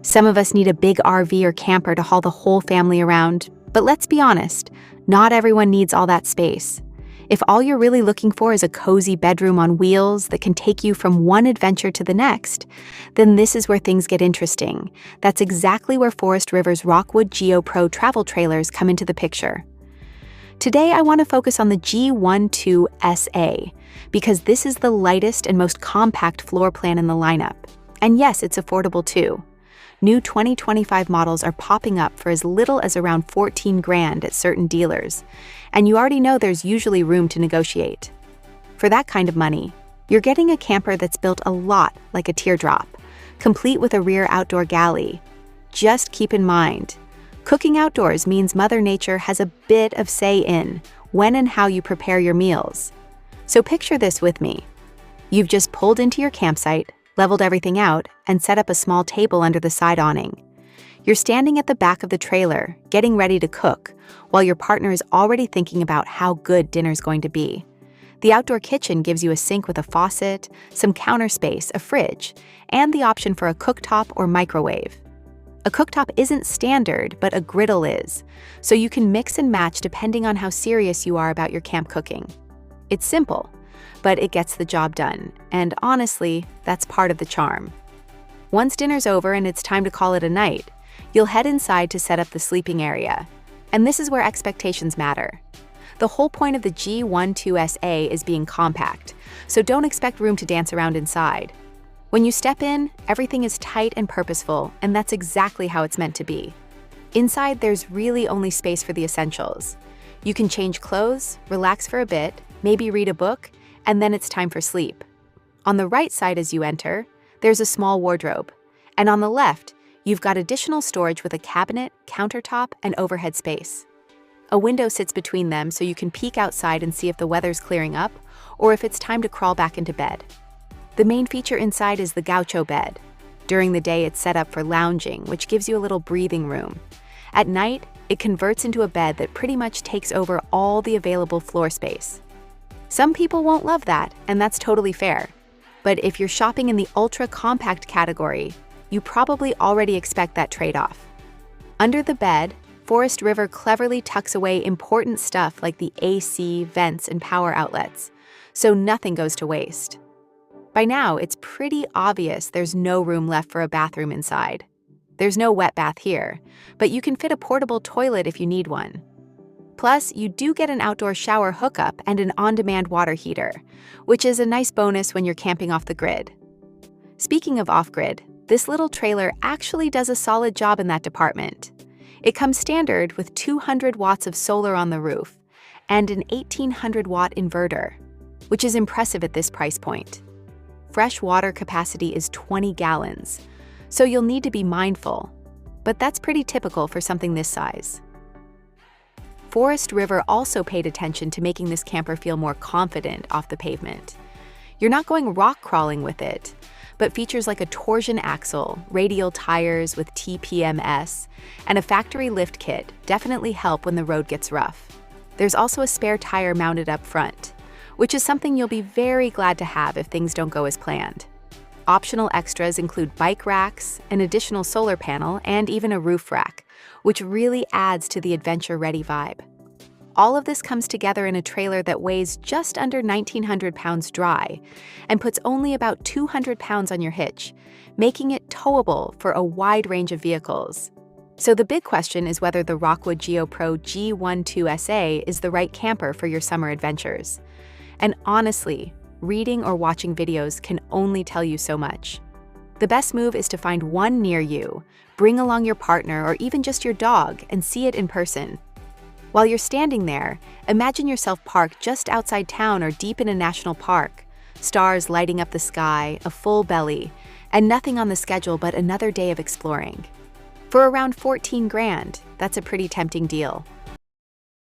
Some of us need a big RV or camper to haul the whole family around, but let's be honest, not everyone needs all that space. If all you're really looking for is a cozy bedroom on wheels that can take you from one adventure to the next, then this is where things get interesting. That's exactly where Forest River's Rockwood Geo Pro travel trailers come into the picture. Today, I want to focus on the G12SA, because this is the lightest and most compact floor plan in the lineup. And yes, it's affordable too. New 2025 models are popping up for as little as around 14 grand at certain dealers, and you already know there's usually room to negotiate. For that kind of money, you're getting a camper that's built a lot like a teardrop, complete with a rear outdoor galley. Just keep in mind, cooking outdoors means Mother Nature has a bit of say in when and how you prepare your meals. So picture this with me. You've just pulled into your campsite, leveled everything out, and set up a small table under the side awning. You're standing at the back of the trailer, getting ready to cook, while your partner is already thinking about how good dinner's going to be. The outdoor kitchen gives you a sink with a faucet, some counter space, a fridge, and the option for a cooktop or microwave. A cooktop isn't standard, but a griddle is, so you can mix and match depending on how serious you are about your camp cooking. It's simple, but it gets the job done, and honestly, that's part of the charm. Once dinner's over and it's time to call it a night, you'll head inside to set up the sleeping area. And this is where expectations matter. The whole point of the G12SA is being compact, so don't expect room to dance around inside. When you step in, everything is tight and purposeful, and that's exactly how it's meant to be. Inside, there's really only space for the essentials. You can change clothes, relax for a bit, maybe read a book, and then it's time for sleep. On the right side as you enter, there's a small wardrobe, and on the left, you've got additional storage with a cabinet, countertop, and overhead space. A window sits between them so you can peek outside and see if the weather's clearing up, or if it's time to crawl back into bed. The main feature inside is the gaucho bed. During the day, it's set up for lounging, which gives you a little breathing room. At night, it converts into a bed that pretty much takes over all the available floor space. Some people won't love that, and that's totally fair. But if you're shopping in the ultra-compact category, you probably already expect that trade-off. Under the bed, Forest River cleverly tucks away important stuff like the AC, vents, and power outlets, so nothing goes to waste. By now, it's pretty obvious there's no room left for a bathroom inside. There's no wet bath here, but you can fit a portable toilet if you need one. Plus, you do get an outdoor shower hookup and an on-demand water heater, which is a nice bonus when you're camping off the grid. Speaking of off-grid, this little trailer actually does a solid job in that department. It comes standard with 200 watts of solar on the roof and an 1800-watt inverter, which is impressive at this price point. Fresh water capacity is 20 gallons, so you'll need to be mindful, but that's pretty typical for something this size. Forest River also paid attention to making this camper feel more confident off the pavement. You're not going rock crawling with it, but features like a torsion axle, radial tires with TPMS, and a factory lift kit definitely help when the road gets rough. There's also a spare tire mounted up front, which is something you'll be very glad to have if things don't go as planned. Optional extras include bike racks, an additional solar panel, and even a roof rack, which really adds to the adventure-ready vibe. All of this comes together in a trailer that weighs just under 1,900 pounds dry and puts only about 200 pounds on your hitch, making it towable for a wide range of vehicles. So the big question is whether the Rockwood Geo Pro G12SA is the right camper for your summer adventures. And honestly, reading or watching videos can only tell you so much. The best move is to find one near you, bring along your partner or even just your dog and see it in person. While you're standing there, imagine yourself parked just outside town or deep in a national park, stars lighting up the sky, a full belly, and nothing on the schedule but another day of exploring. For around 14 grand, that's a pretty tempting deal.